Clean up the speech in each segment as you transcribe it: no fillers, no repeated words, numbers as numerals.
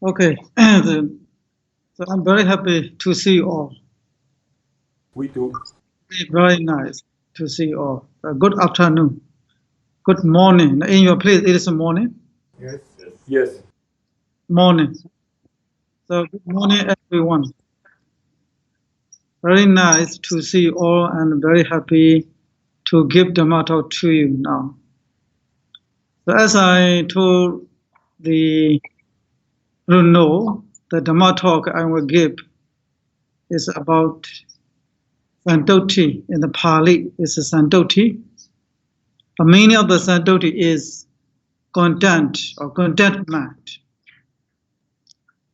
Okay. So I'm very happy to see you all. We do. Very nice to see you all. Good afternoon. Good morning. In your place, it is morning. Yes. Yes. Morning. So good morning, everyone. Very nice to see you all, and very happy to give the matter to you now. So as I told the Bruno, the Dhamma talk I will give is about santuṭṭhi. In the Pali, it's a santuṭṭhi. The meaning of the santuṭṭhi is content or contentment.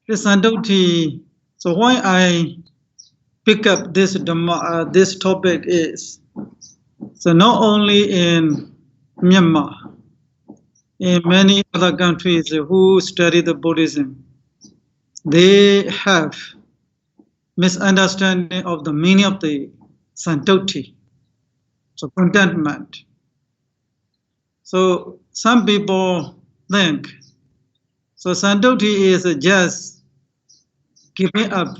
This santuṭṭhi. So why I pick up this topic is so not only in Myanmar, in many other countries who study the Buddhism, they have misunderstanding of the meaning of the santuṭṭhi, so contentment. So some people think so santuṭṭhi is just giving up.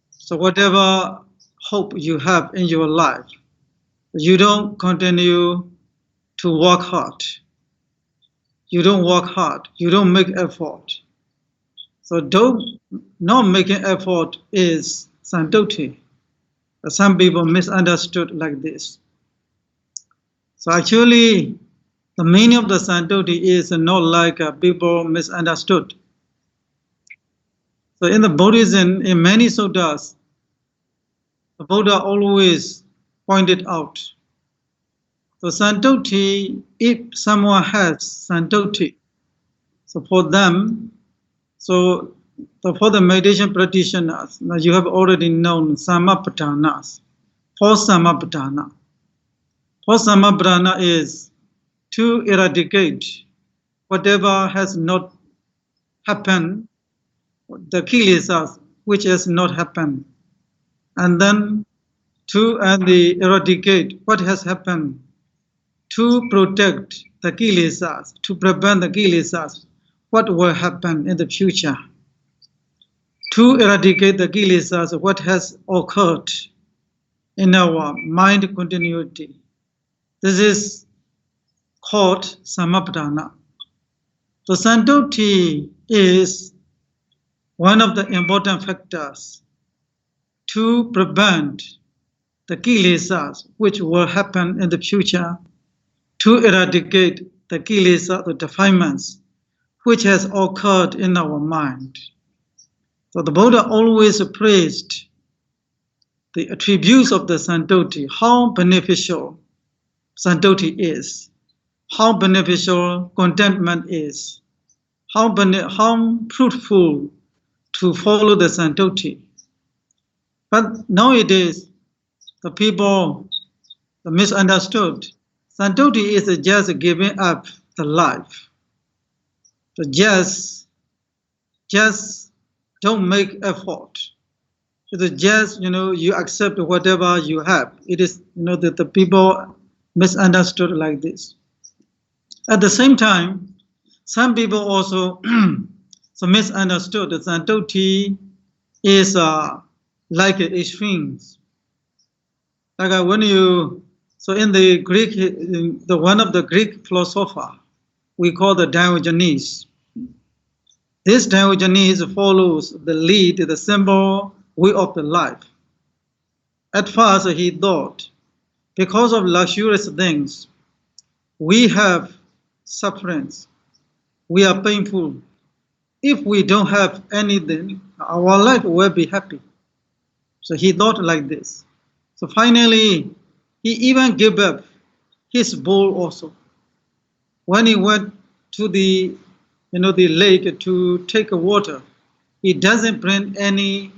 So whatever hope you have in your life, you don't continue to work hard. You don't work hard. You don't make effort. So not making effort is santuṭṭhi. Some people misunderstood like this. So actually, the meaning of the santuṭṭhi is not like people misunderstood. So in the Buddhism, in many suttas, the Buddha always pointed out. So santuṭṭhi, if someone has santuṭṭhi, so for them, so for the meditation practitioners, now you have already known samappaṭṭhanas. For samappaṭṭhana. For samappaṭṭhana is to eradicate whatever has not happened, the kilesas which has not happened, and then to eradicate what has happened, to protect the kilesas, to prevent the kilesas, what will happen in the future, to eradicate the kilesas, what has occurred in our mind continuity. This is called samappaṭṭhana. So santuṭṭhi is one of the important factors to prevent the kilesas which will happen in the future, to eradicate the kilesa, the defilements which has occurred in our mind. So the Buddha always praised the attributes of the santuṭṭhi, how beneficial santuṭṭhi is, how beneficial contentment is, how fruitful to follow the santuṭṭhi. But nowadays, the people misunderstood. Santuṭṭhi is just giving up the life. So just don't make effort. It's just, you accept whatever you have. It is, that the people misunderstood like this. At the same time, some people also so misunderstood that santuṭṭhi is like extremes. Like when so in the Greek, one of the Greek philosopher, we call the Diogenes. This Diogenes follows the lead, the simple way of the life. At first he thought, because of luxurious things, we have sufferings, we are painful. If we don't have anything, our life will be happy. So he thought like this. So finally, he even gave up his bowl also. When he went to the lake to take water, he didn't bring any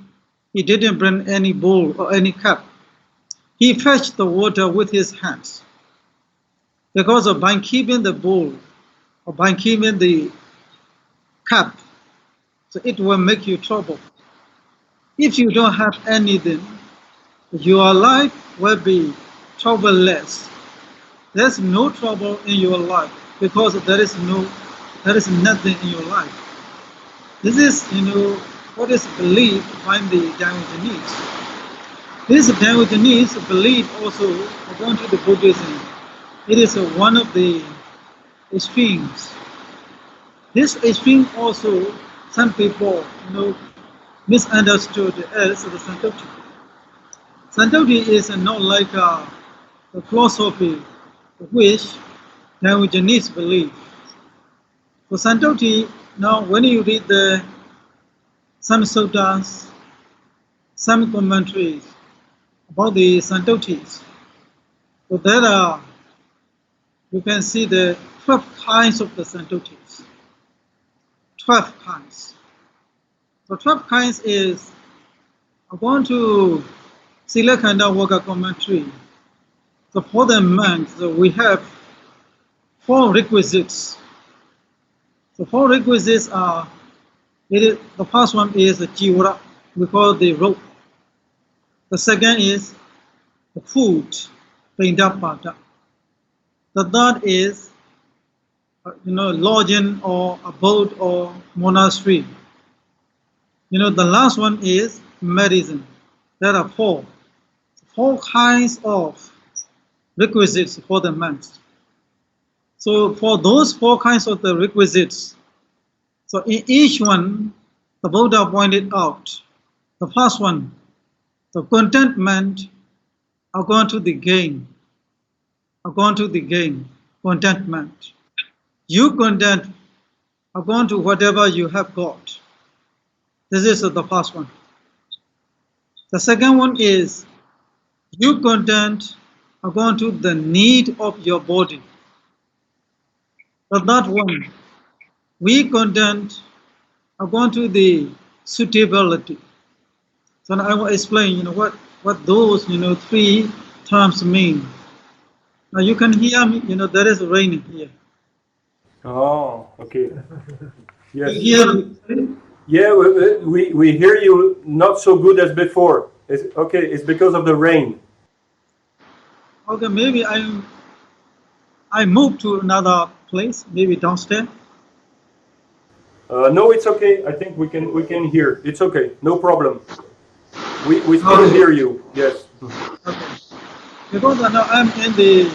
bowl or any cup. He fetched the water with his hands. Because of by keeping the bowl or by keeping the cup, so it will make you trouble. If you don't have anything, your life will be troubleless. There's no trouble in your life because there is nothing in your life. This is, what is believed by the Diogenes. This Diogenes belief also, according to the Buddhism, it is one of the extremes. This extreme also, some people, misunderstood as the santuṭṭhi. Santuṭthi is not like a philosophy which Diogenes believe. For santuṭthi, now when you read some suttas, some commentaries about the santuṭthis, so there are, you can see the 12 kinds of the santuṭthis. 12 kinds. So 12 kinds is, according to Silakhanda Waka commentary, so for the monks, so we have 4 requisites. So 4 requisites are, the first one is the jivara, we call the rope. The second is the food, pindapata. The third is, lodging or abode or monastery. The last one is medicine. There are 4 kinds of requisites for the monks. So for those 4 kinds of the requisites, so in each one, the Buddha pointed out, the first one, the contentment according to the gain. Contentment. You content according to whatever you have got. This is the first one. The second one is, you content according to the need of your body. The third one, we content according to the suitability. So now I will explain, what those, 3 terms mean. Now you can hear me, there is rain here. Oh, okay. Yes. You hear me? Yeah, we hear you not so good as before. It's because of the rain. Okay, maybe I moved to another place, maybe downstairs. No, it's okay. I think we can hear. It's okay. No problem. We still hear you. Yes. Okay. Because now I'm in the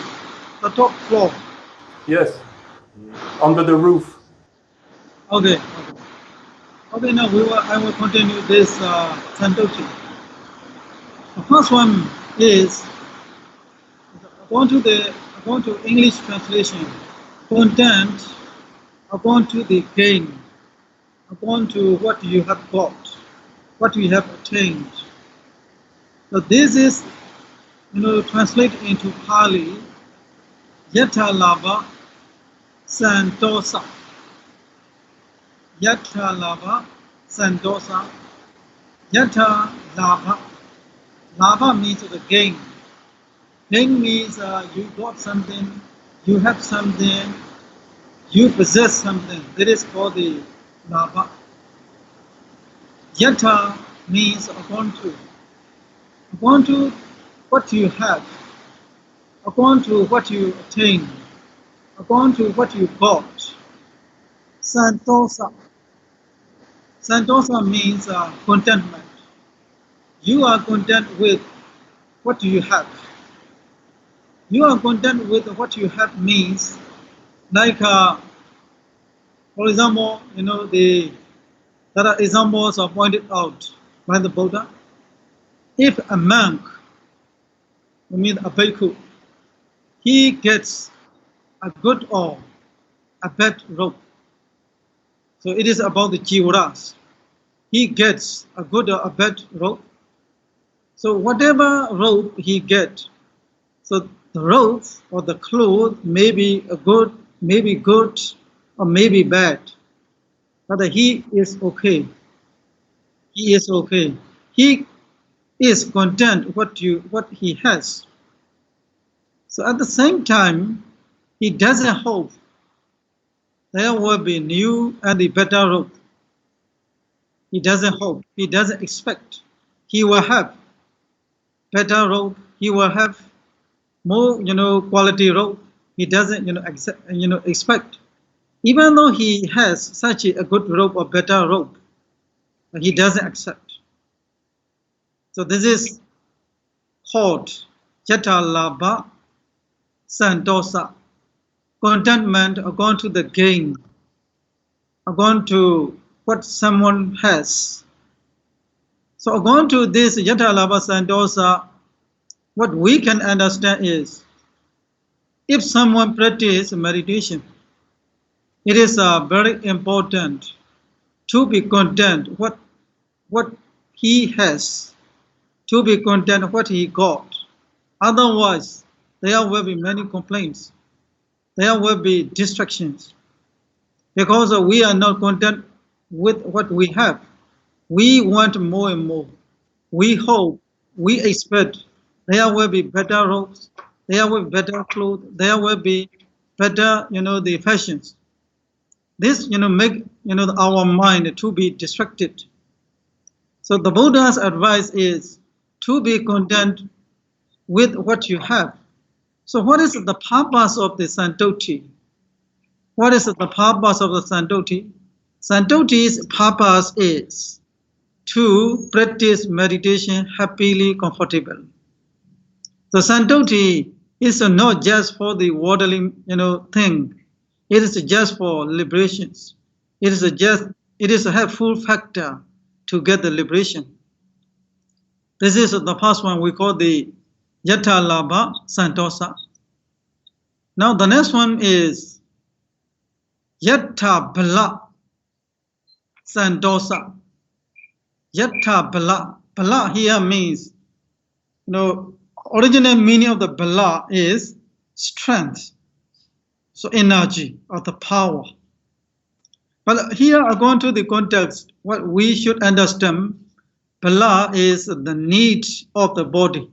top floor. Yes. Under the roof. Okay. Okay, now I will continue this santuṭṭhi. The first one is, according to English translation, content according to the gain, according to what you have got, what you have attained. So this is, translated into Pali, yatha lava santosa. Yatha lava santosa. Yatha lava. Lava means the gain. Gain means you got something, you have something, you possess something. That is called the lava. Yatha means according to what you have, according to what you attain, according to what you got. Santosa. Santosa means contentment. You are content with what you have. You are content with what you have means, like, for example, there are examples are pointed out by the Buddha. If a monk, I mean a bhikkhu, he gets a good or a bad robe. So it is about the jivaras. He gets a good or a bad robe. So whatever robe he gets, so the robe or the clothes may be good, or maybe bad, but he is okay. He is okay. He is content what he has. So at the same time, he doesn't hope there will be new and the better robe. He doesn't hope. He doesn't expect. He will have better robe. He will have more, quality robe. He doesn't, expect. Even though he has such a good robe or better robe, he doesn't accept. So this is called yatha labha santosa, contentment according to the gain, according to what someone has. So according to this yatha labha santosa, what we can understand is, if someone practices meditation, it is very important to be content what he has, to be content what he got. Otherwise, there will be many complaints. There will be distractions. Because we are not content with what we have. We want more and more. We hope, we expect there will be better robes, there will be better clothes, there will be better, the fashions. This, make, our mind to be distracted. So the Buddha's advice is to be content with what you have. So what is the purpose of the santuṭṭhi? What is the purpose of the santuṭṭhi? Santuṭṭhi's purpose is to practice meditation happily, comfortable. The santuṭṭhi is not just for the worldly, thing. It is just for liberations. It is a helpful factor to get the liberation. This is the first one we call the yatha labha santosa. Now the next one is yatha bala santosa. Yatha bala. Bala here means, original meaning of the bala is strength. So energy or the power. But here, according to the context, what we should understand, bala is the need of the body.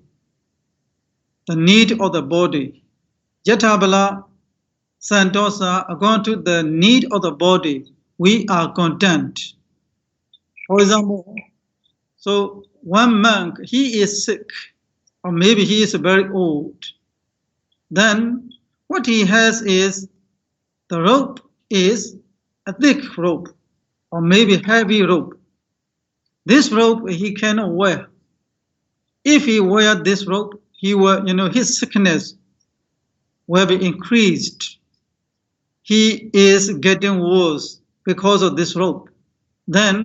The need of the body. Yatha bala santosa, according to the need of the body, we are content. For example, so one monk, he is sick, or maybe he is very old. Then what he has is the rope is a thick rope, or maybe heavy rope. This rope he cannot wear. If he wear this rope, he will, his sickness will be increased. He is getting worse because of this rope. Then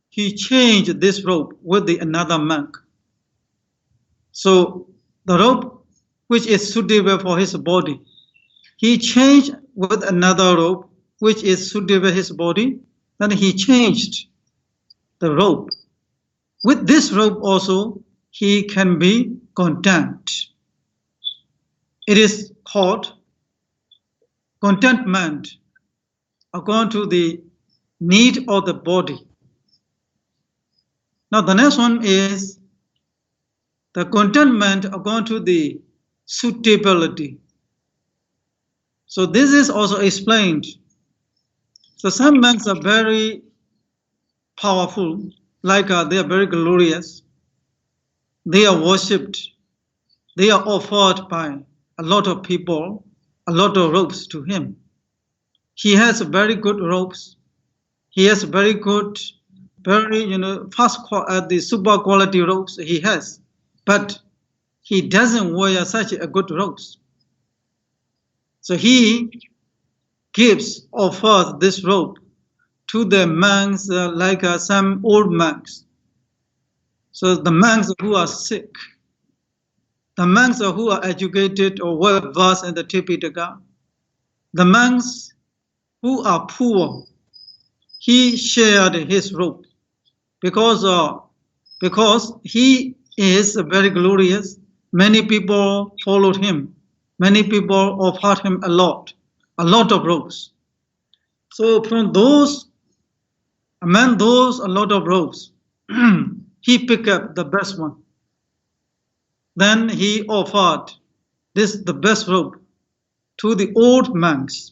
he changed this rope with another monk. So the rope which is suitable for his body, he changed with another rope which is suitable for his body. Then he changed the rope. With this rope also, he can be content. It is called contentment according to the need of the body. Now the next one is the contentment according to the suitability. So this is also explained. So some monks are very powerful, like they are very glorious. They are worshipped. They are offered by a lot of people, a lot of robes to him. He has very good robes. He has very good, very, the super quality robes he has. But he doesn't wear such a good robes. So he offers this robe to the monks, like some old monks. So the monks who are sick, the monks who are educated or well versed in the Tipitaka, the monks who are poor, he shared his robe because he is very glorious. Many people followed him. Many people offered him a lot of robes. So among those a lot of robes, he picked up the best one. Then he offered the best robe to the old monks,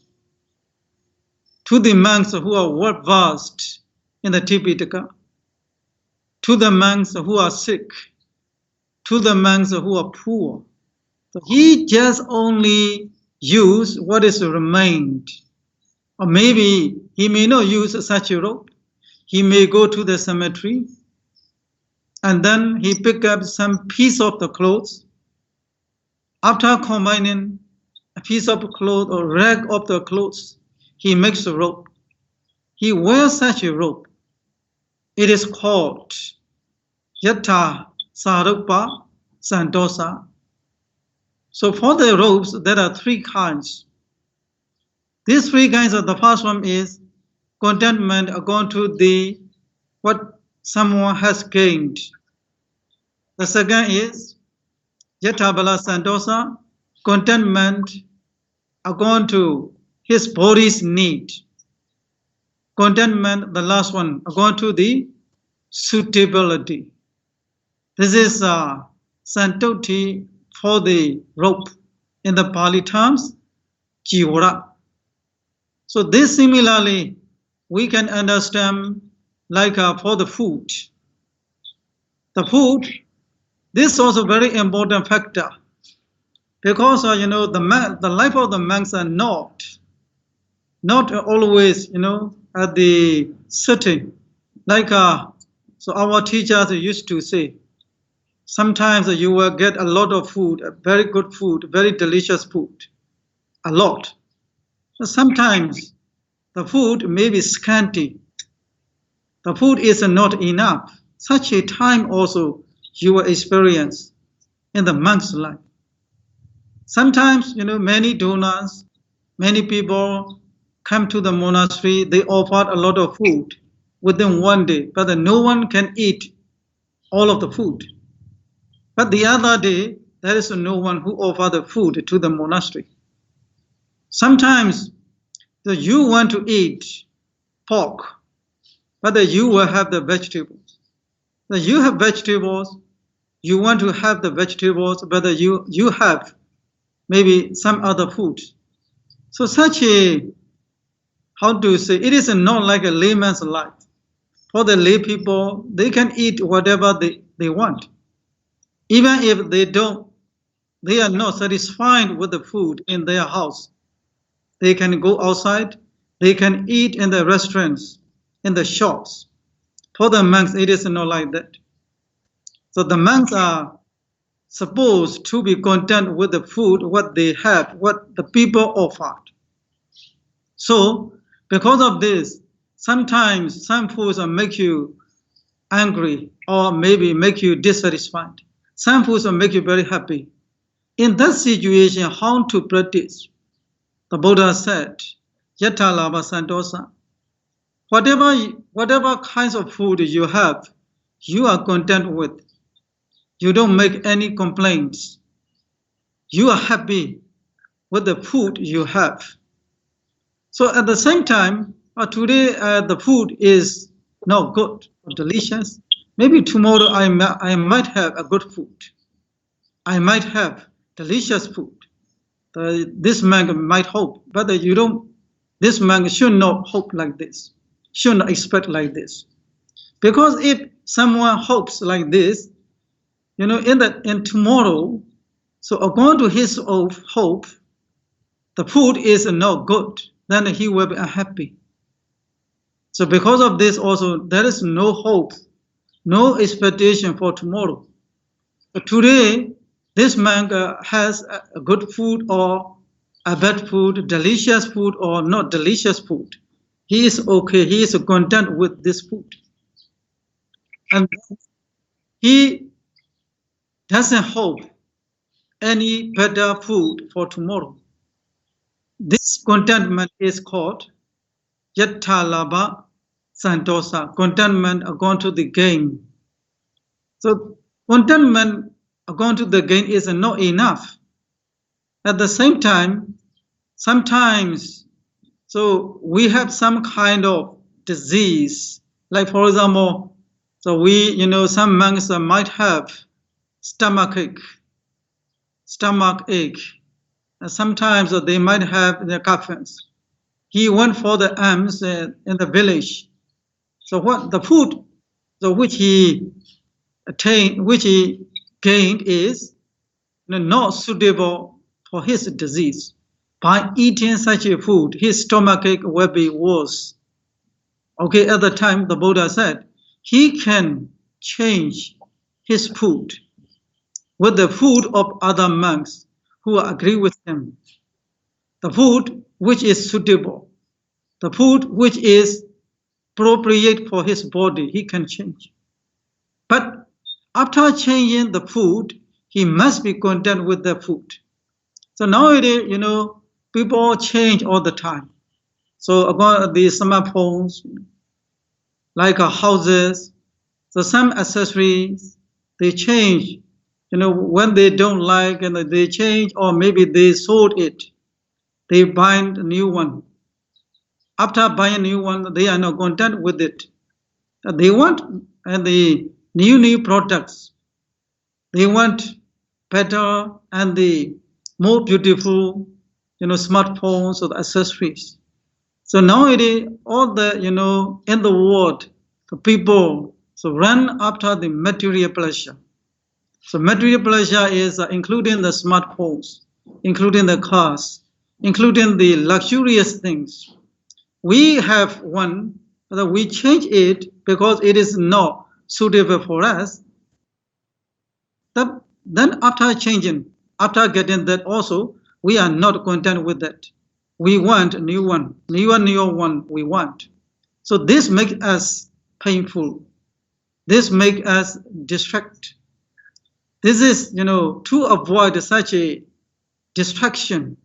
to the monks who are well versed in the Tipitaka, to the monks who are sick, to the monks who are poor. So he just only used what is remained. Or maybe he may not use such a robe. he may go to the cemetery, and then he pick up some piece of the clothes. After combining a piece of cloth or rag of the clothes, he makes a rope. He wears such a rope. It is called Yatha Sarupa Santosa. So for the ropes, there are three kinds. These three kinds of the first one is contentment according to the what someone has gained. The second is Yatha Bala Santosa, contentment according to his body's need. Contentment, the last one, according to the suitability. This is santuṭṭhi for the rope. In the Pali terms, jivara. So this similarly, we can understand like for the food. The food, this is also very important factor because the life of the monks are not always at the setting. Like so our teachers used to say, sometimes you will get a lot of food, very good food, very delicious food, a lot. Sometimes the food may be scanty. The food is not enough. Such a time also you will experience in the monk's life. Sometimes, many donors, many people come to the monastery, they offer a lot of food within one day, but no one can eat all of the food. But the other day, there is no one who offers the food to the monastery. Sometimes you want to eat pork, but you will have the vegetables. You have vegetables, you want to have the vegetables, but you have maybe some other food. So such a, how do you say, it is not like a layman's life. For the lay people, they can eat whatever they want. Even if they are not satisfied with the food in their house. They can go outside, they can eat in the restaurants, in the shops. For the monks, it is not like that. So the monks are supposed to be content with the food, what they have, what the people offered. So because of this, sometimes some foods will make you angry or maybe make you dissatisfied. Some foods will make you very happy. In that situation, how to practice? The Buddha said, Yatha Lava Santosa. Whatever kinds of food you have, you are content with. You don't make any complaints. You are happy with the food you have. So at the same time, today the food is not good or delicious. Maybe tomorrow I might have a good food. I might have delicious food. This monk might hope, but this monk should not hope like this, should not expect like this. Because if someone hopes like this, in tomorrow, so according to his hope, the food is not good, then he will be unhappy. So because of this also, there is no hope, no expectation for tomorrow. But today, this monk has a good food or a bad food, delicious food or not delicious food. He is okay, he is content with this food. And he doesn't hope any better food for tomorrow. This contentment is called Yatha Lava Santosa, contentment according to the gain. So contentment according to the gain is not enough. At the same time, sometimes, so we have some kind of disease, like for example, so some monks might have stomach ache. And sometimes they might have their coffins. He went for the alms in the village. So what the food which he gained is not suitable for his disease. By eating such a food, his stomachache will be worse. Okay, at the time the Buddha said he can change his food with the food of other monks who agree with him. The food which is suitable, the food which is appropriate for his body, he can change. But after changing the food, he must be content with the food. So nowadays, people change all the time. So about the smartphones, like houses, so some accessories, they change, when they don't like and they change, or maybe they sold it, they buy a new one. After buying a new one, they are not content with it. They want the new products. They want better and the more beautiful, smartphones or accessories. So nowadays, all the, in the world, the people so run after the material pleasure. So material pleasure is including the smartphones, including the cars, including the luxurious things. We have one, but we change it because it is not suitable for us. Then after changing, after getting that also, we are not content with that. We want a new one, new one we want. So this makes us painful. This makes us distract. This is, to avoid such a distraction.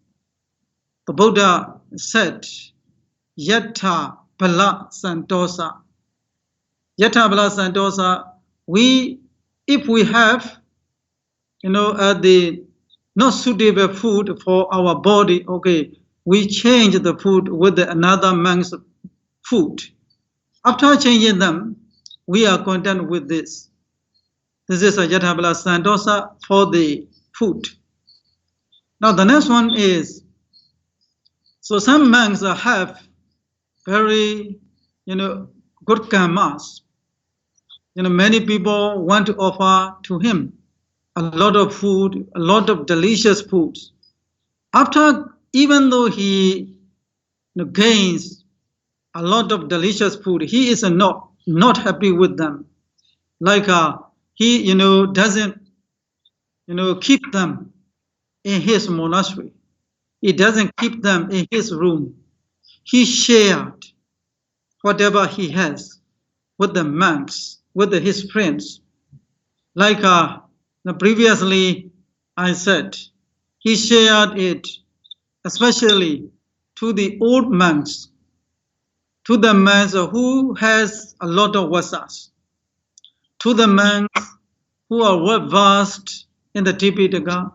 The Buddha said, Yatha Bala Santosa. Yatha Bala Santosa, if we have, the not suitable food for our body, okay, we change the food with another man's food. After changing them, we are content with this. This is a Yatha Bala Santosa for the food. Now the next one is, so some monks have very, good karmas. Many people want to offer to him a lot of food, a lot of delicious foods. After, even though he gains a lot of delicious food, he is not happy with them. Like he, doesn't, keep them in his monastery. He doesn't keep them in his room. He shared whatever he has with the monks, with his friends. Like previously I said, he shared it especially to the old monks, to the monks who has a lot of vasas, to the monks who are well versed in the Tipitaka,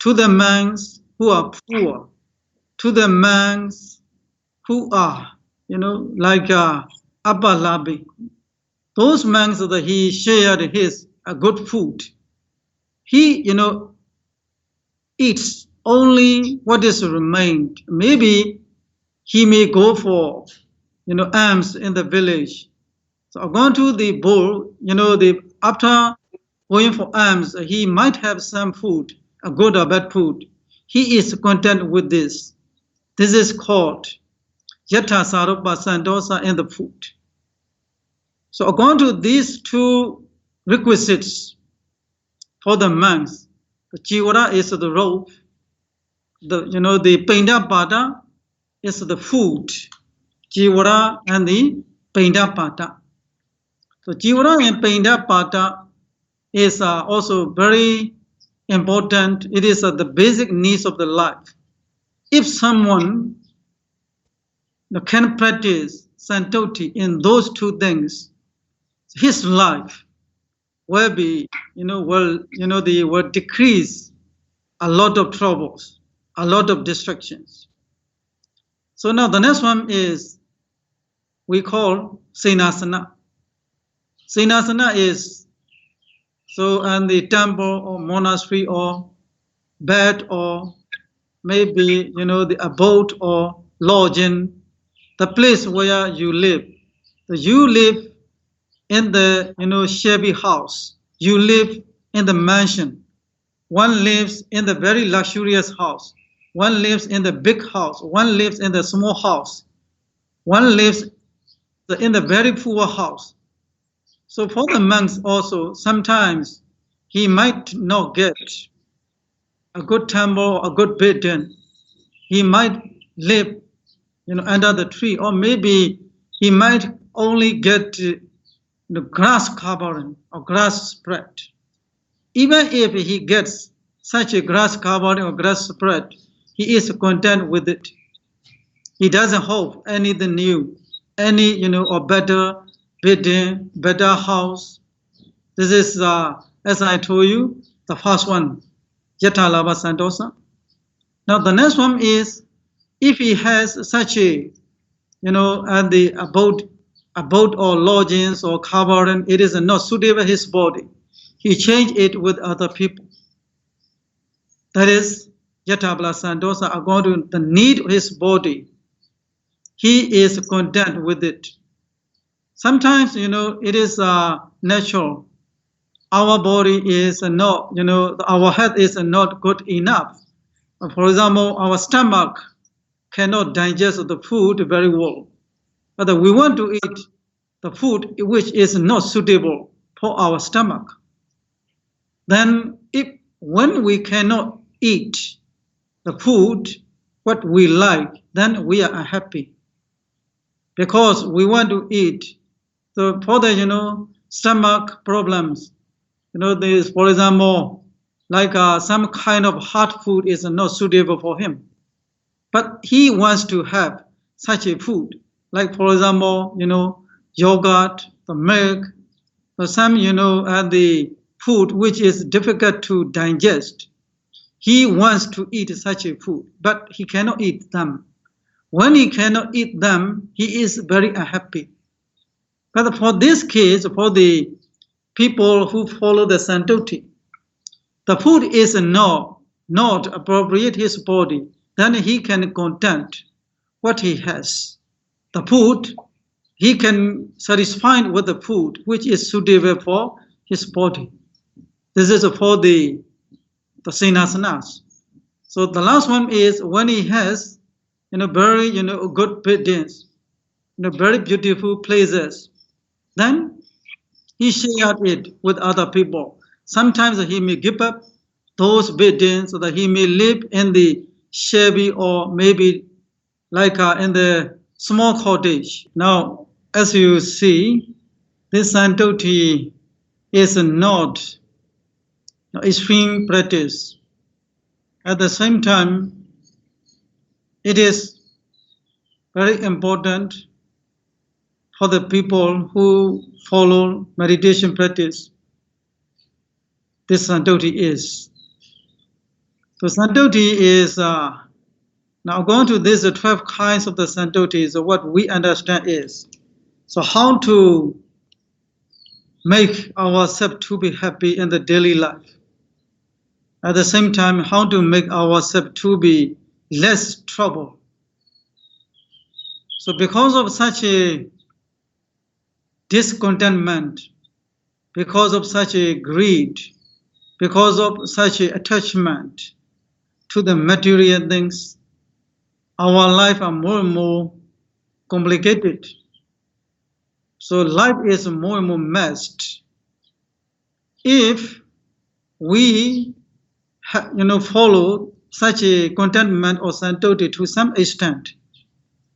to the monks who are poor, to the monks who are, like Abalabi. Those monks that he shared his good food. He, eats only what is remained. Maybe he may go for, alms in the village. So according to the bull, after going for alms, he might have some food, a good or bad food. He is content with this. This is called Yatha Sarupa Santosa in the food. So according to these two requisites for the monks, the Jivara is the robe, the Pinda Pada is the food, Jivara and the Pinda Pada. So Jivara and Pinda Pada is also very important. It is the basic needs of the life. If someone can practice santuṭṭhi in those two things, his life will be, they will decrease a lot of troubles, a lot of distractions. So now the next one is we call Senasana. Senasana is in the temple or monastery or bed or maybe the abode or lodging, the place where you live. So you live in the shabby house. You live in the mansion. One lives in the very luxurious house. One lives in the big house. One lives in the small house. One lives So in a very poor house. So for the monks also, sometimes he might not get a good temple or a good bedroom. He might live, under the tree, or maybe he might only get grass covering or grass spread. Even if he gets such a grass covering or grass spread, he is content with it. He doesn't hope anything new, any or better building, better house. This is, as I told you, the first one, Yatalava Santosa. Now the next one is, if he has such a, at the abode or lodgings or covering, it is not suitable his body. He change it with other people. That is, Yatabla Santosa, according to the need of his body, he is content with it. Sometimes, it is natural. Our body is not, our health is not good enough. For example, our stomach cannot digest the food very well. But we want to eat the food which is not suitable for our stomach. Then when we cannot eat the food what we like, then we are unhappy. Because we want to eat. So for the, stomach problems, this, for example, like some kind of hard food is not suitable for him. But he wants to have such a food, like for example, yogurt, the milk, or some, the food which is difficult to digest. He wants to eat such a food, but he cannot eat them. When he cannot eat them, he is very unhappy. But for this case, for the people who follow the santuṭṭhi, the food is not appropriate his body, then he can content what he has. The food, he can satisfy with the food which is suitable for his body. This is for the sinasanas. So the last one is when he has, very, good buildings, very beautiful places, then he shared it with other people. Sometimes he may give up those buildings so that he may live in the shabby or maybe like in the small cottage. Now, as you see, this santuṭṭhi is not extreme practice. At the same time, it is very important for the people who follow meditation practice. This santuṭṭhi is. So santuṭṭhi is, now going to this 12 kinds of the santuṭṭhi is what we understand is. So how to make ourselves to be happy in the daily life. At the same time, how to make ourselves to be less trouble. So because of such a discontentment, because of such a greed, because of such a attachment to the material things, our life are more and more complicated. So life is more and more messed. If we follow such a contentment or santuṭṭhi to some extent,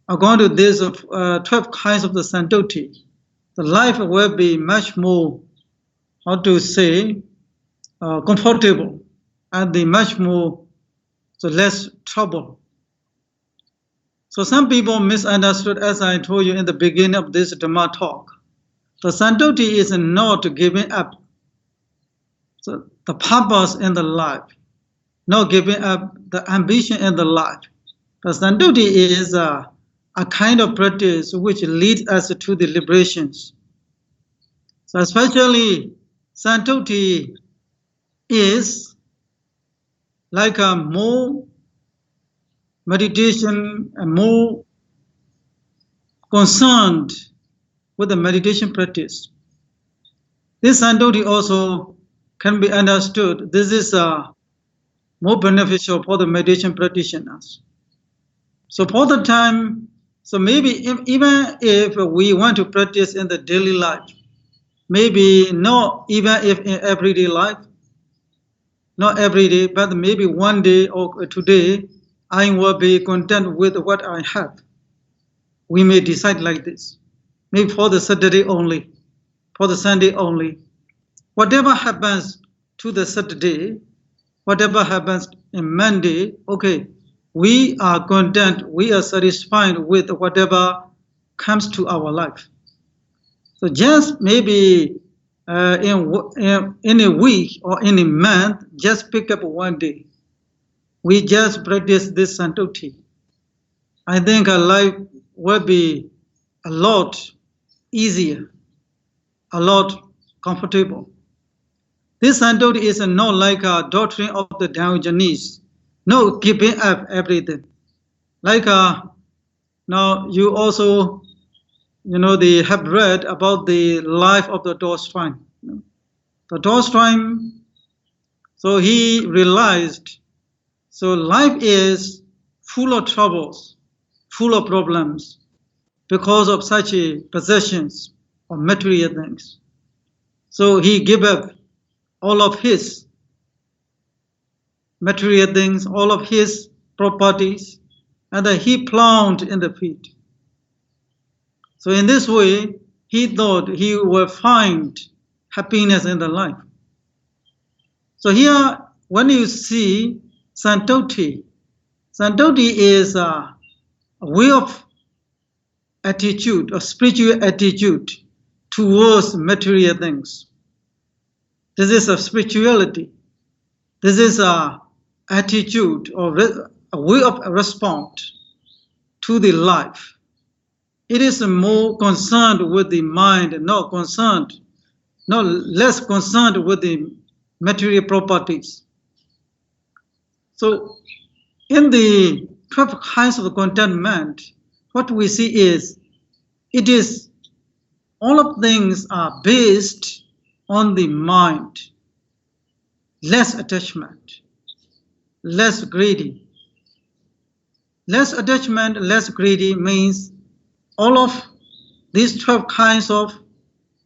according to this 12 kinds of the santuṭṭhi, the life will be much more, how to say, comfortable and the much more, so less trouble. So some people misunderstood, as I told you in the beginning of this Dhamma talk. The santuṭṭhi is not giving up so the purpose in the life, not giving up the ambition in the life. The santuṭṭhi is a kind of practice which leads us to the liberations. So especially santuṭṭhi is like a more meditation and more concerned with the meditation practice. This santuṭṭhi also can be understood. This is more beneficial for the meditation practitioners. So for the time, So maybe even if we want to practice in the daily life, maybe not even if in everyday life, not every day, but maybe one day or today, I will be content with what I have. We may decide like this. Maybe for the Saturday only, for the Sunday only. Whatever happens to the Saturday, whatever happens in Monday, okay, we are content, we are satisfied with whatever comes to our life. So just maybe in a week or in a month, just pick up one day. We just practice this santuṭṭhi. I think our life will be a lot easier, a lot comfortable. This santuṭṭhi is not like a doctrine of the Diogenes. No giving up everything. Like now you also, they have read about the life of the Tolstoy. The Tolstoy, so he realized, so life is full of troubles, full of problems because of such possessions or material things. So he gave up all of his material things, all of his properties, and then he plunged in the pit. So in this way, he thought he would find happiness in the life. So here, when you see santuṭṭhi, santuṭṭhi is a way of attitude, a spiritual attitude towards material things. This is a spirituality. This is a attitude or a way of response to the life. It is more concerned with the mind, not less concerned with the material properties. So in the 12 kinds of contentment, what we see is, it is all of things are based on the mind. Less attachment, less greedy. Less attachment, less greedy means all of these 12 kinds of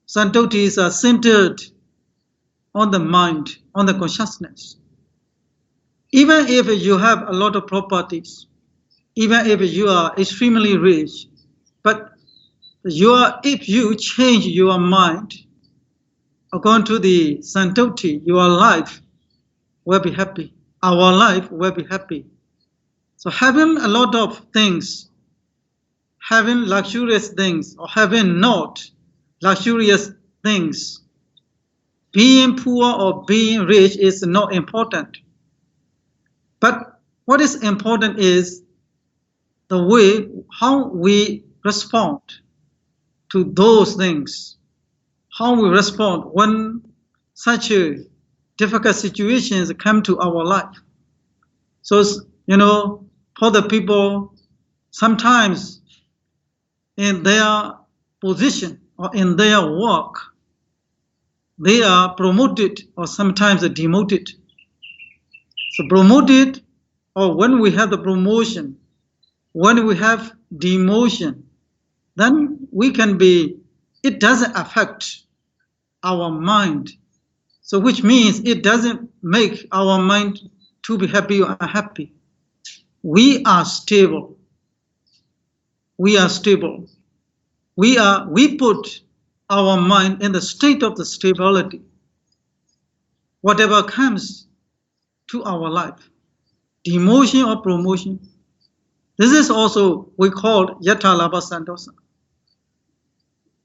santuṭṭhis are centered on the mind, on the consciousness. Even if you have a lot of properties, even if you are extremely rich, but if you change your mind according to the santuṭṭhi, your life will be happy. Our life will be happy. So having a lot of things, having luxurious things, or having not luxurious things, being poor or being rich is not important. But what is important is the way how we respond to those things, how we respond when such difficult situations come to our life. So, for the people, sometimes in their position or in their work, they are promoted or sometimes demoted. So promoted, or when we have the promotion, when we have demotion, then it doesn't affect our mind. So which means it doesn't make our mind to be happy or unhappy. We are stable. We are stable. We put our mind in the state of the stability. Whatever comes to our life, demotion or promotion, this is also we call yatha labha santosa.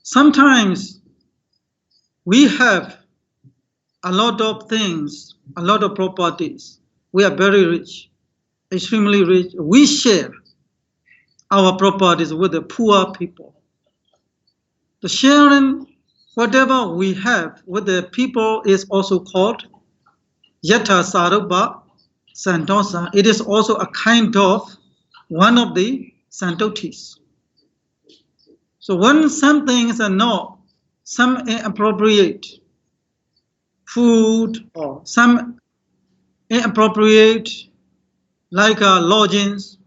Sometimes we have a lot of things, a lot of properties. We are very rich, extremely rich. We share our properties with the poor people. The sharing whatever we have with the people is also called yatha sarubha santosa. It is also a kind of one of the santuṭṭhis. So when some things are not, some inappropriate food or some inappropriate like lodgings,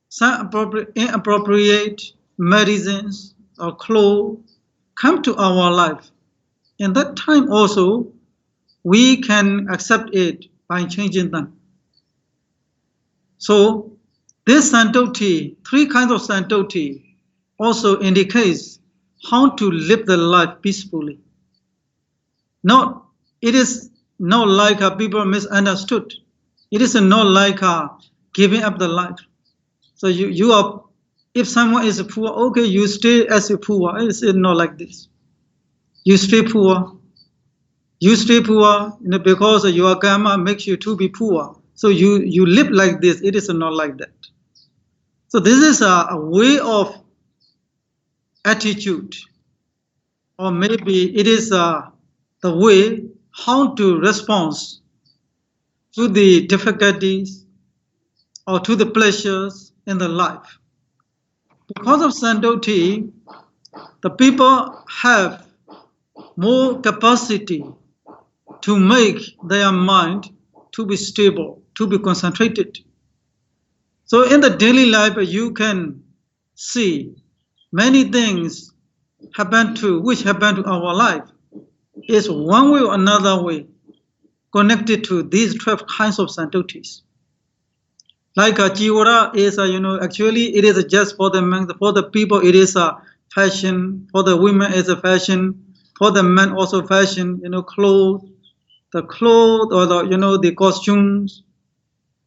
some inappropriate medicines or clothes come to our life. In that time also, we can accept it by changing them. So this santuṭṭhi, three kinds of santuṭṭhi, also indicates how to live the life peacefully. It is not like people misunderstood. It is not like giving up the life. So you are, if someone is poor, okay, you stay as a poor. It's not like this. You stay poor. You stay poor, because your karma makes you to be poor. So you live like this. It is not like that. So this is a way of attitude, or maybe it is the way how to respond to the difficulties or to the pleasures in the life. Because of santuṭṭhi, the people have more capacity to make their mind to be stable, to be concentrated. So in the daily life, you can see many things which happen to our life is one way or another way connected to these 12 kinds of santuṭṭhis. Like Jivara is, actually it is just for the men, for the people it is a fashion, for the women it's a fashion, for the men also fashion, clothes, or the costumes.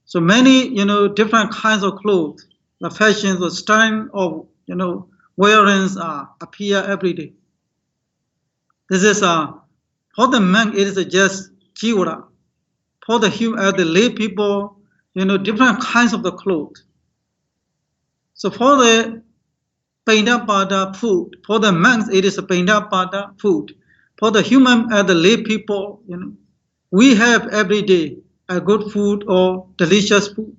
So many, different kinds of clothes, the fashions, the style of, wearings appear every day. This is for the men it is just Jivara. For the lay people, different kinds of the clothes. So for the Paindapada food, for the monks it is a Paindapada food. For the human and the lay people, we have every day a good food or delicious food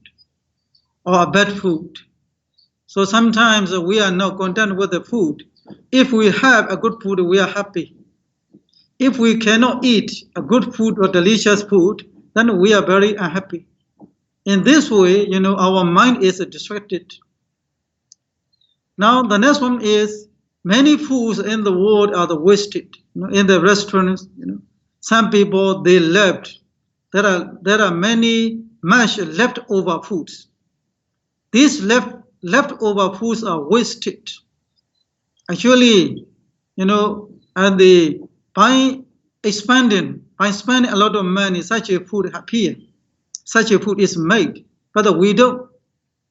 or a bad food. So sometimes we are not content with the food. If we have a good food, we are happy. If we cannot eat a good food or delicious food, then we are very unhappy. In this way, our mind is distracted. Now the next one is many foods in the world are wasted. In the restaurants, some people they left. There are much leftover foods. These leftover foods are wasted. Actually, and by spending a lot of money, such a food appears. Such a food is made, but we don't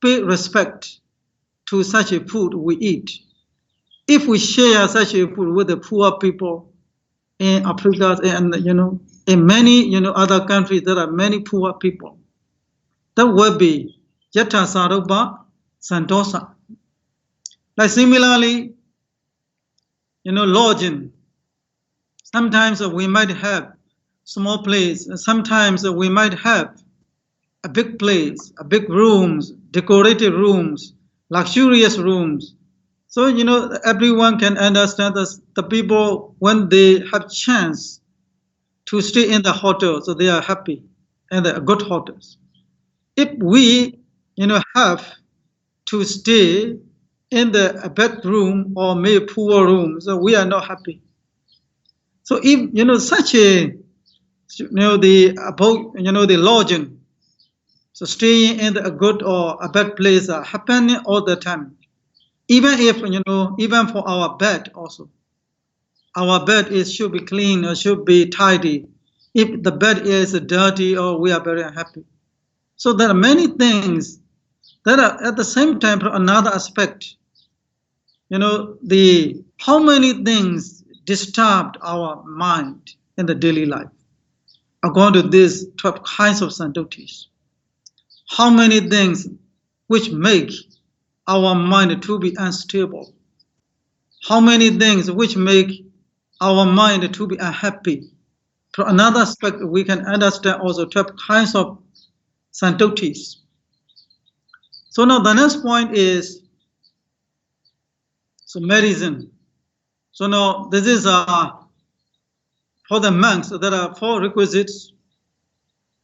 pay respect to such a food we eat. If we share such a food with the poor people in Africa and in many other countries, there are many poor people. That will be yata sarupa santosa. Like similarly, lodging. Sometimes we might have small place. Sometimes we might have a big place, a big rooms, decorated rooms, luxurious rooms. So, everyone can understand that the people, when they have chance to stay in the hotel, so they are happy and they are good hotels. If we, have to stay in the bedroom or maybe poor room, so we are not happy. So if, such a, the lodging, so staying in a good or a bad place are happening all the time. Even if, even for our bed also. Our bed should be clean or should be tidy. If the bed is dirty, we are very unhappy. So there are many things that are at the same time another aspect. How many things disturbed our mind in the daily life according to these 12 kinds of santuṭṭhis. How many things which make our mind to be unstable? How many things which make our mind to be unhappy? From another aspect, we can understand also 12 kinds of santuṭṭhis. So now the next point is medicine. So now this is for the monks. There are 4 requisites.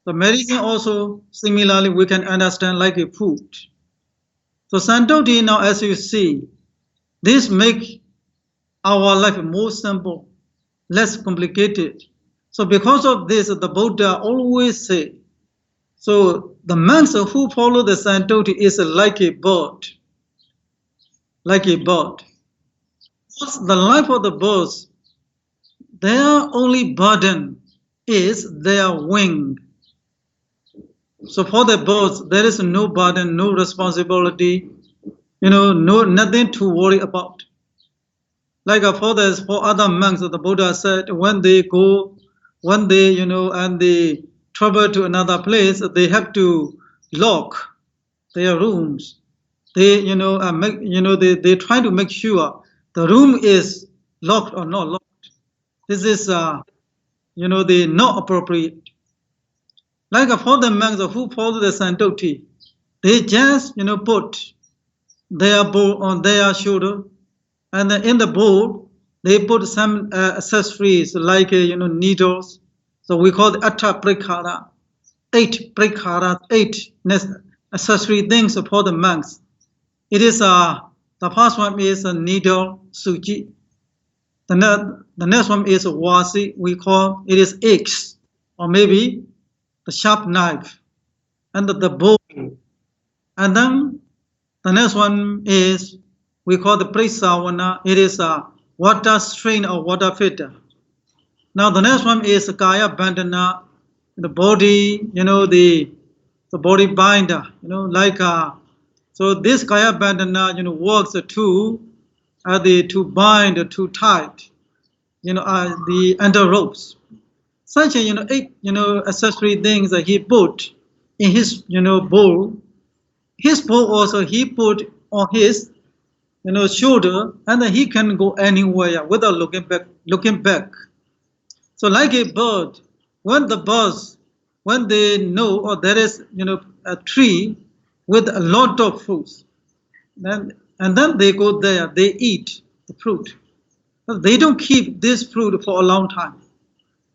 The medicine also similarly we can understand like a food. So santuṭṭhi now, as you see, this make our life more simple, less complicated. So because of this, the Buddha always say, so the monks who follow the santuṭṭhi is like a bird, like a bird. What's the life of the birds? Their only burden is their wing. So for the birds, there is no burden, no responsibility, nothing to worry about. Like for other monks, the Buddha said, when they and they travel to another place, they have to lock their rooms. They, they try to make sure the room is locked or not locked. This is, they not appropriate. Like for the monks who follow the santuṭṭhi, they just, put their bowl on their shoulder, and then in the bowl they put some accessories like needles. So we call it atta prakara, 8 prakara, 8 accessory things for the monks. It is the first one is a needle, suji. The next one is wasi. We call it is axe, or maybe the sharp knife, and the bowl. And then the next one is we call the prasawana. It is a water strain or water filter. Now the next one is kaya bandhana, the body, the body binder, like so this kaya bandhana, works to bind too tight, the under ropes. Such a 8 accessory things that he put in his bowl. His bowl also he put on his shoulder, and then he can go anywhere without looking back. So like a bird, when the birds, when they know or there is a tree with a lot of fruits, and then they go there, they eat the fruit. But they don't keep this fruit for a long time,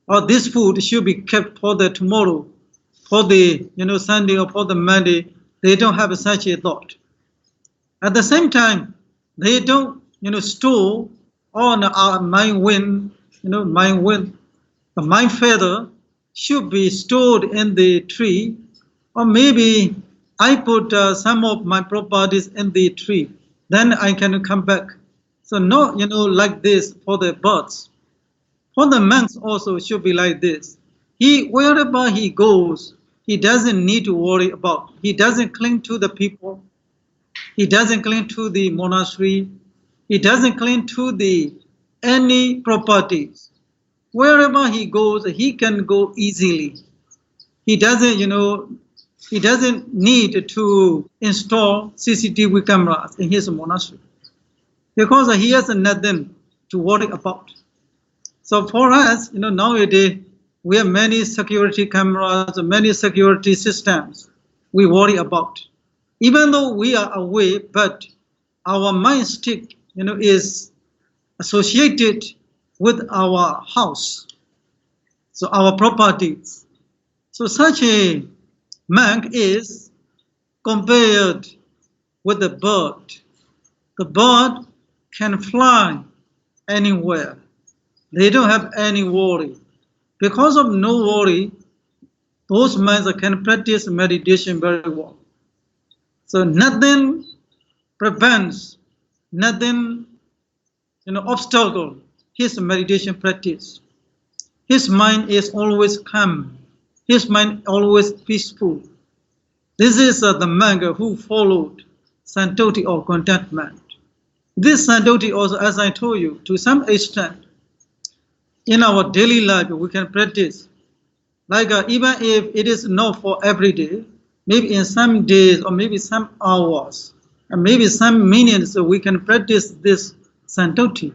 or this food should be kept for the tomorrow, for the Sunday or for the Monday. They don't have such a thought. At the same time, they don't store on our mind wind, the mind feather should be stored in the tree, or maybe I put some of my properties in the tree, then I can come back. So not like this for the birds. For the monks also should be like this. Wherever he goes, he doesn't need to worry about. He doesn't cling to the people. He doesn't cling to the monastery. He doesn't cling to any properties. Wherever he goes, he can go easily. He doesn't, he doesn't need to install CCTV cameras in his monastery because he has nothing to worry about. So for us, nowadays we have many security cameras, many security systems we worry about. Even though we are away, but our mind stick, is associated with our house, so our properties. So such a monk is compared with the bird. The bird can fly anywhere. They don't have any worry. Because of no worry, those monks can practice meditation very well. So nothing prevents, nothing obstacle his meditation practice. His mind is always calm. His mind always peaceful. This is the monk who followed santuṭṭhi or contentment. This santuṭṭhi also, as I told you, to some extent, in our daily life we can practice. Like even if it is not for every day, maybe in some days or maybe some hours, and maybe some minutes we can practice this santuṭṭhi.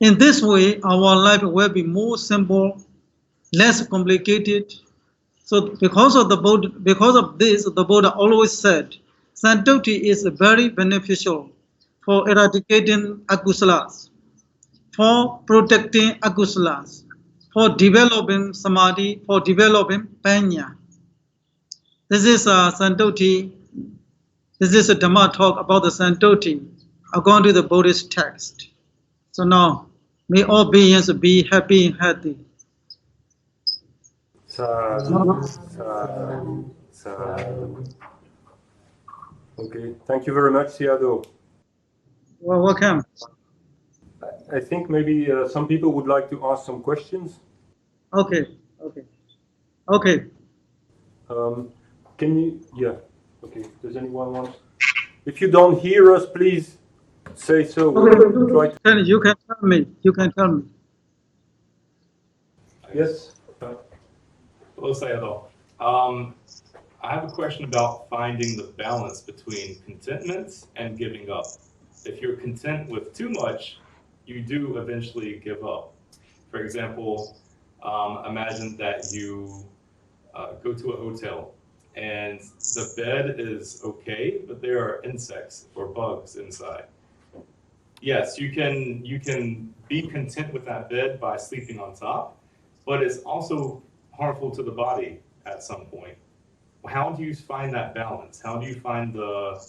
In this way, our life will be more simple, less complicated. So because of this, the Buddha always said, santuṭṭhi is very beneficial for eradicating akusalas, for protecting akusalas, for developing samadhi, for developing panya. This is santuṭthi This is a Dhamma talk about the santuṭṭhi according to the Buddhist text. So now, may all beings be happy and healthy. Sadhu, sadhu, sadhu. Okay, thank you very much, Siado. Well, welcome. I think maybe some people would like to ask some questions. Okay. Can you? Yeah. Okay. Does anyone want? If you don't hear us, please say so. We'll try to. You can tell me. Yes. Hello, Sayadaw. I have a question about finding the balance between contentment and giving up. If you're content with too much, you do eventually give up. For example, imagine that you go to a hotel and the bed is okay, but there are insects or bugs inside. Yes, you can be content with that bed by sleeping on top, but it's also harmful to the body at some point. How do you find that balance? How do you find the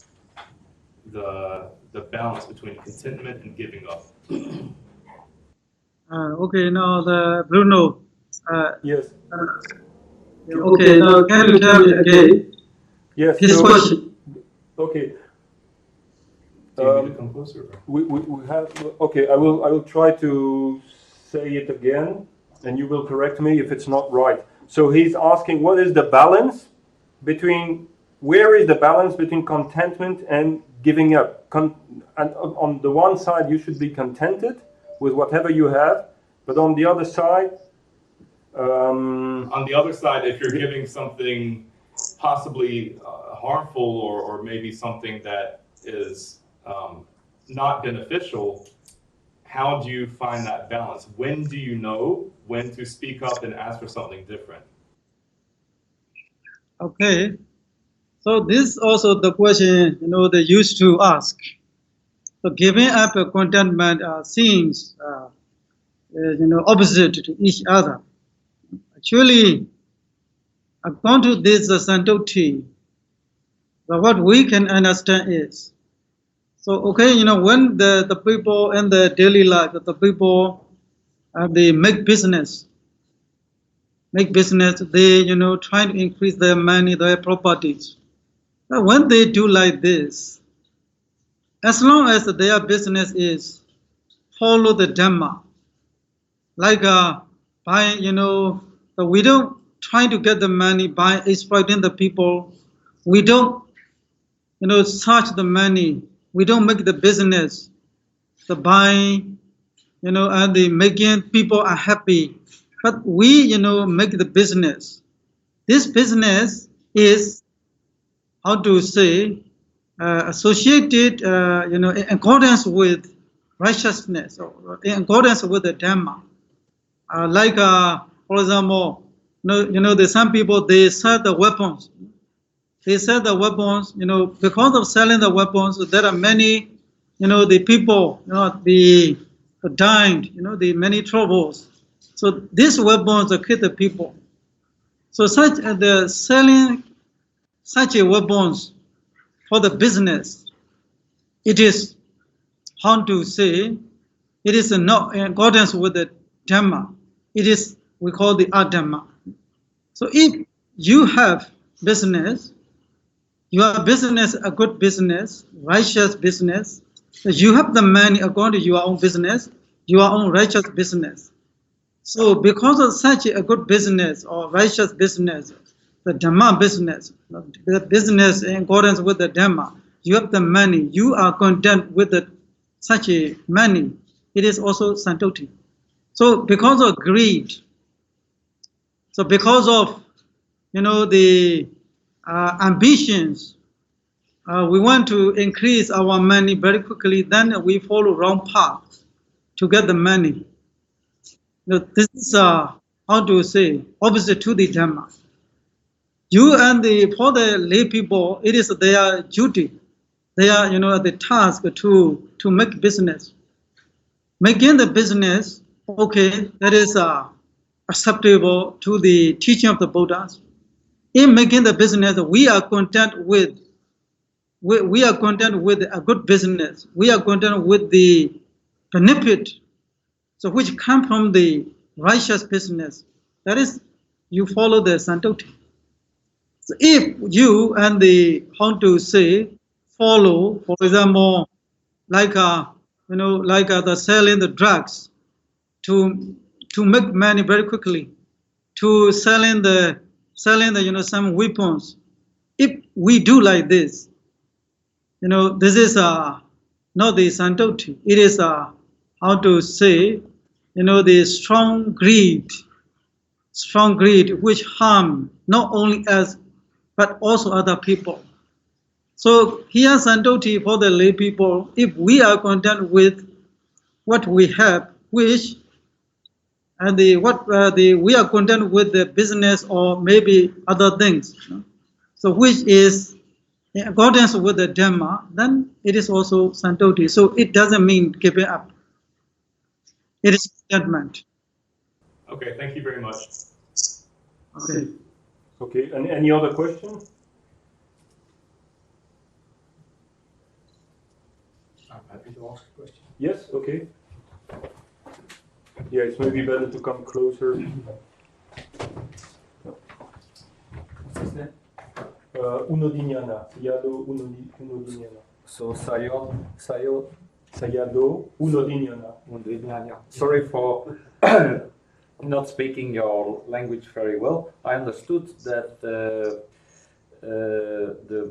balance between contentment and giving up? Okay, now the Bruno. Yes. Okay, now can you tell me again Yes. his so, question? Okay. Do you need to come closer? We have. Okay. I will try to say it again, and you will correct me if it's not right. So he's asking, what is the balance between? Where is the balance between contentment and giving up? And on the one side, you should be contented with whatever you have, but on the other side. On the other side, if you're giving something possibly harmful or maybe something that is not beneficial, how do you find that balance? When do you know when to speak up and ask for something different? Okay, so this is also the question they used to ask. So giving up contentment seems opposite to each other. Actually, according to this santuṭṭhi, what we can understand is, so okay, when the people in the daily life, the people they make business, they try to increase their money, their properties. But when they do like this, as long as their business is follow the Dhamma, like by we don't try to get the money by exploiting the people. We don't search the money. We don't make the business the buying, and the making people are happy. But we make the business. This business is how to say associated in accordance with righteousness or in accordance with the Dhamma. Like for example, there's some people they sell the weapons. They sell the weapons, because of selling the weapons, there are many, the people, the dying, the many troubles. So these weapons kill the people. So such the selling such a weapons for the business, it is how to say, it is not in accordance with the Dhamma. It is we call the adhamma. So if you have business, your business a good business, righteous business, you have the money according to your own business, your own righteous business. So because of such a good business or righteous business, the Dhamma business, the business in accordance with the Dhamma, you have the money, you are content with such a money, it is also santuṭṭhi. So because of greed, so because of the ambitions, we want to increase our money very quickly, then we follow wrong path to get the money. This is how to say opposite to the Dhamma. You and for the lay people, it is their duty, their the task to make business. Making the business, okay, that is acceptable to the teaching of the Buddhas. In making the business, we are content with we are content with a good business. We are content with the benefit, so which come from the righteous business. That is, you follow the santuṭṭhi. So if you and the how to say follow, for example, like the selling the drugs to make money very quickly, to selling the some weapons. If we do like this, this is not the santuṭṭhi. It is how to say, the strong greed which harm not only us but also other people. So here santuṭṭhi for the lay people, if we are content with what we have, which and we are content with the business or maybe other things, so which is in accordance with the Dhamma, then it is also santuṭṭhi. So it doesn't mean giving up. It is contentment. Okay, thank you very much. Okay. Okay, and any other question? I'm happy to ask a question. Yes, okay. Yeah, it's maybe better to come closer. What's that? Unodinyana, Sayado Unodinyana. So Sayado Sayado Unodinyana. Unodinyana. Sorry for not speaking your language very well. I understood that the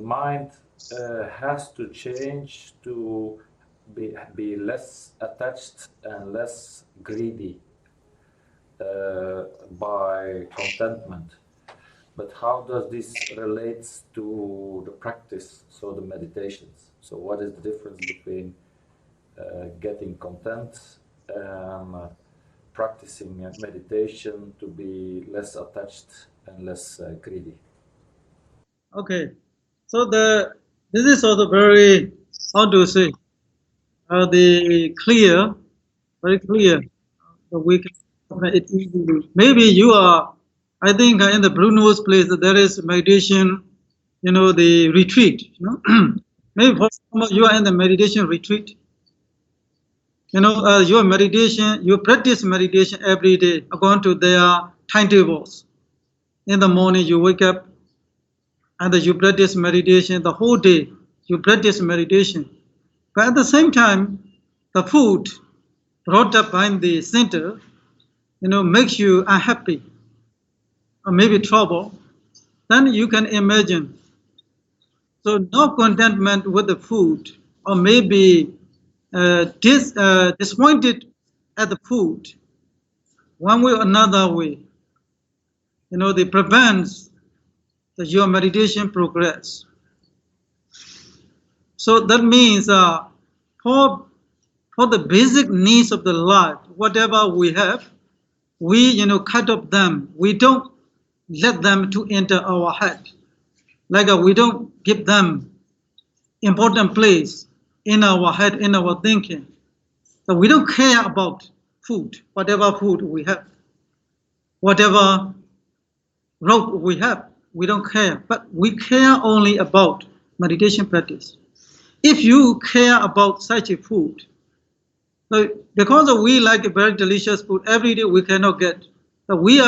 mind has to change to be less attached and less greedy by contentment. But how does this relate to the practice, so the meditations? So what is the difference between getting content and practicing meditation to be less attached and less greedy? Okay. So this is also very, how to say, very clear. So we can explain it easily. Maybe you are, I think in the Blue Nose place there is meditation, the retreat. Maybe for some of you are in the meditation retreat. Your meditation, you practice meditation every day according to their timetables. In the morning you wake up and you practice meditation the whole day. You practice meditation. But at the same time, the food brought up by the center, makes you unhappy or maybe trouble. Then you can imagine. So no contentment with the food, or maybe disappointed at the food, one way or another way. They prevents your meditation progress. So that means for the basic needs of the life, whatever we have, we cut off them. We don't let them to enter our head. Like we don't give them important place in our head, in our thinking. So we don't care about food, whatever food we have, whatever robe we have, we don't care. But we care only about meditation practice. If you care about such a food, so because we like a very delicious food every day, we cannot get. So we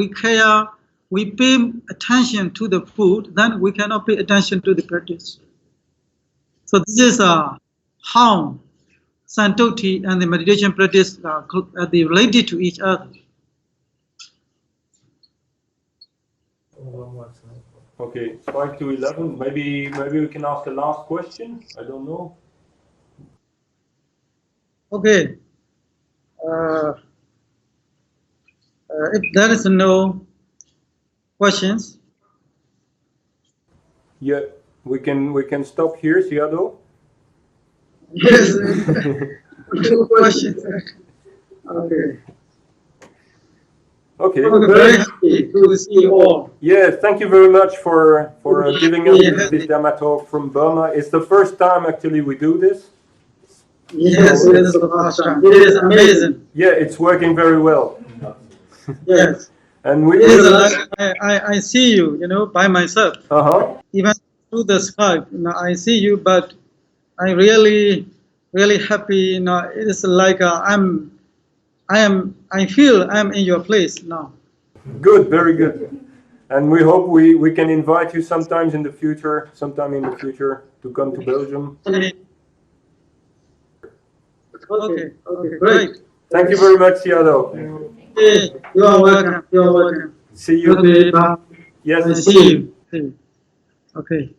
care, we pay attention to the food, then we cannot pay attention to the practice. So this is how santuṭṭhi and the meditation practice are related to each other. Okay, 5 to 11. Maybe we can ask the last question. I don't know. Okay. If there is no questions, Yeah, we can stop here, Sayado. yes. Two questions. Okay. Okay. Very happy to see you all. Yeah, thank you very much for giving us this Dhamma talk from Burma. It's the first time actually we do this. Yes, it is the first time. It is amazing. Yeah, it's working very well. Yes. And we It is like I see you, by myself. Uh-huh. Even through the Skype. I see you, but I really, really happy. It is like I feel I'm in your place now. Good, very good. And we hope we can invite you sometime in the future to come to Belgium. Okay, great. Thank you very much, Siado. Okay, you are welcome. You are welcome. See you. Okay, bye. I Yes. see you. Okay.